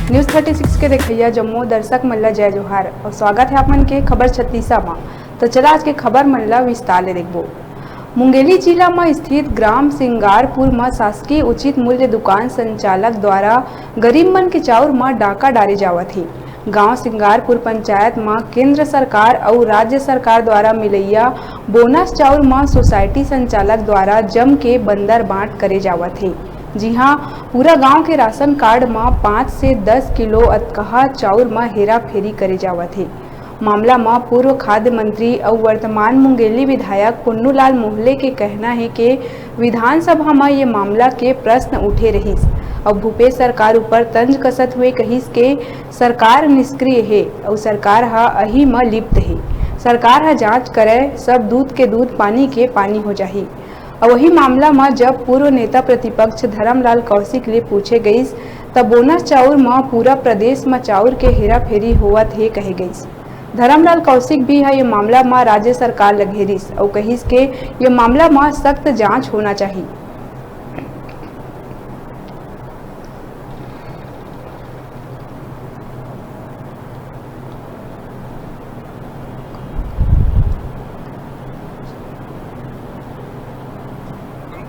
News 36 के देखिया जम्मू दर्शक मल्ला जय जोहार और स्वागत है आपमन के खबर 36 में। तो चला आज के खबर मल्ला विस्तार ले देखबो। मुंगेली जिला में स्थित ग्राम सिंगारपुर में शासकीय उचित मूल्य दुकान संचालक द्वारा गरीब मन के चाउर में डाका डाले जावत ही। गांव सिंगारपुर पंचायत में केंद्र सरकार और राज्य सरकार द्वारा मिलैया बोनस चाउर में सोसाइटी संचालक द्वारा जम के बंदर बांट करे जावत है। जी हाँ, पूरा गांव के राशन कार्ड में 5 से 10 किलो अतकहा चाउर में हेरा फेरी करे जावत है। मामला में पूर्व खाद्य मंत्री और वर्तमान मुंगेली विधायक पुन्नूलाल मोहले के कहना है कि विधानसभा में ये मामला के प्रश्न उठे रहीस और भूपेश सरकार ऊपर तंज कसत हुए कहिस के सरकार निष्क्रिय है और सरकार अही में लिप्त है। सरकार जांच करे, सब दूध के दूध पानी के पानी हो जाही। और वही मामला में जब पूर्व नेता प्रतिपक्ष धर्मलाल कौशिक ले पूछे गई तब बोनस चाउर में पूरा प्रदेश में चाउर के हेरा फेरी होवत है कहे गई। धर्मलाल कौशिक भी है ये मामला में राज्य सरकार लगेरिस और कहिस के ये मामला में सख्त जांच होना चाहिए।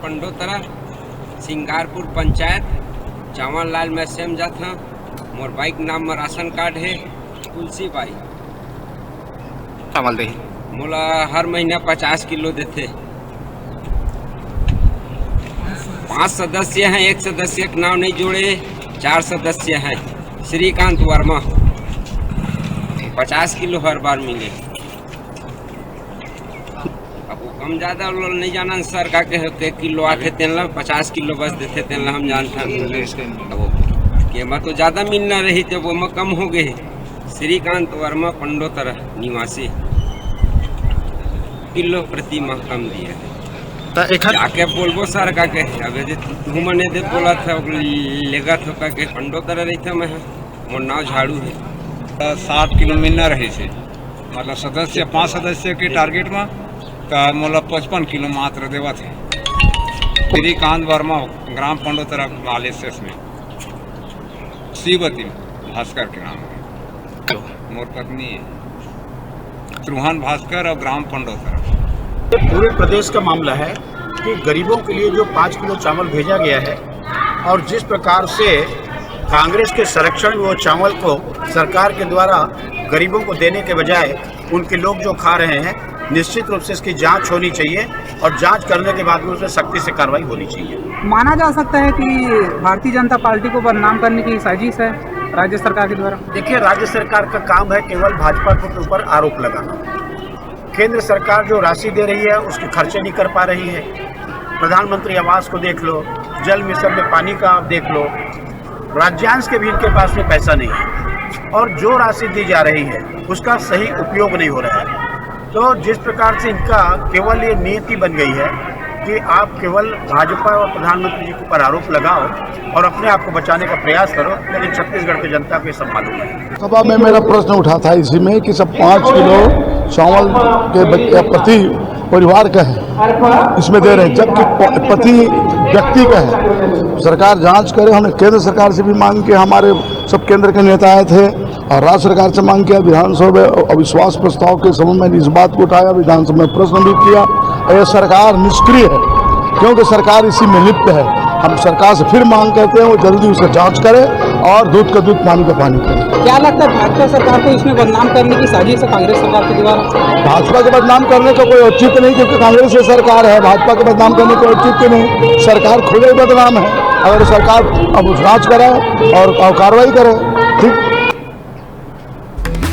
पंडोतरा सिंगारपुर पंचायत चावल लाल में सेम जात हा। मोर बाइक नाम में राशन कार्ड है तुलसी बाई। चावल दे मोला हर महीना 50 किलो देते। 5 सदस्य हैं, एक सदस्य का नाम नहीं जोड़े, 4 सदस्य हैं। श्रीकांत वर्मा 50 किलो हर बार मिले। हम ज्यादा नहीं जाना सर का के किलो आते तेल 50 किलो बस देते तेल हम जानता के मैं तो ज्यादा मिलना रही तो वो में कम हो गए। श्रीकांत वर्मा पंडोतरा निवासी किलो प्रति माह कम दिया जाके बोलबो सर का के अब तू मने दे बोला था लेगा तो का के पंडोतरा रही था मैं मोर नाव झाड़ू है। 7 किलो मिलना रही से मतलब सदस्य 5 सदस्य के टारगेट में का मोला 55 किलो मात्र देवा थे। श्रीकांत वर्मा ग्राम पंडोतरा बालेश्वर में श्रीवती भास्कर के नाम है। मोर पत्नी है त्रुहान भास्कर और ग्राम पंडोतरा। पूरे प्रदेश का मामला है कि गरीबों के लिए जो 5 किलो चावल भेजा गया है और जिस प्रकार से कांग्रेस के संरक्षण में वो चावल को सरकार के द्वारा गरीबों को देने के बजाय उनके लोग जो खा रहे हैं, निश्चित रूप से इसकी जांच होनी चाहिए और जांच करने के बाद में उसमें सख्ती से कार्रवाई होनी चाहिए। माना जा सकता है कि भारतीय जनता पार्टी को बदनाम करने की साजिश है राज्य सरकार के द्वारा। देखिए, राज्य सरकार का काम है केवल भाजपा के ऊपर आरोप लगाना। केंद्र सरकार जो राशि दे रही है उसके खर्चे नहीं कर पा रही है। प्रधानमंत्री आवास को देख लो, जल मिशन में पानी का आप देख लो, राज्यांश के भी इनके पास में पैसा नहीं है और जो राशि दी जा रही है उसका सही उपयोग नहीं हो रहा है। तो जिस प्रकार से इनका केवल ये नीति बन गई है कि आप केवल भाजपा और प्रधानमंत्री जी के ऊपर आरोप लगाओ और अपने आप को बचाने का प्रयास करो, लेकिन छत्तीसगढ़ की जनता को सब मालूम है। सभा में मेरा प्रश्न उठा था इसी में कि सब 5 किलो चावल के प्रति परिवार का है इसमें दे रहे हैं, जबकि प्रति व्यक्ति का है। सरकार जांच करे। हमने केंद्र सरकार से भी मांग किया, हमारे सब केंद्र के नेता आए थे और राज्य सरकार से मांग किया। विधानसभा अविश्वास प्रस्ताव के समय में इस बात को उठाया, विधानसभा में प्रश्न भी किया। यह सरकार निष्क्रिय है क्योंकि सरकार इसी में लिप्त है। हम सरकार से फिर मांग करते हैं वो जल्दी उसे जांच करे और दूध का दूध पानी का पानी करे। क्या लगता है भाजपा सरकार को इसमें बदनाम करने की साजिश है कांग्रेस सरकार के द्वारा? भाजपा के बदनाम करने का कोई औचित्य नहीं क्योंकि कांग्रेस की सरकार है। भाजपा के बदनाम करने का औचित्य नहीं, सरकार खुद ही बदनाम है। अगर सरकार अब जांच करे और कार्रवाई करे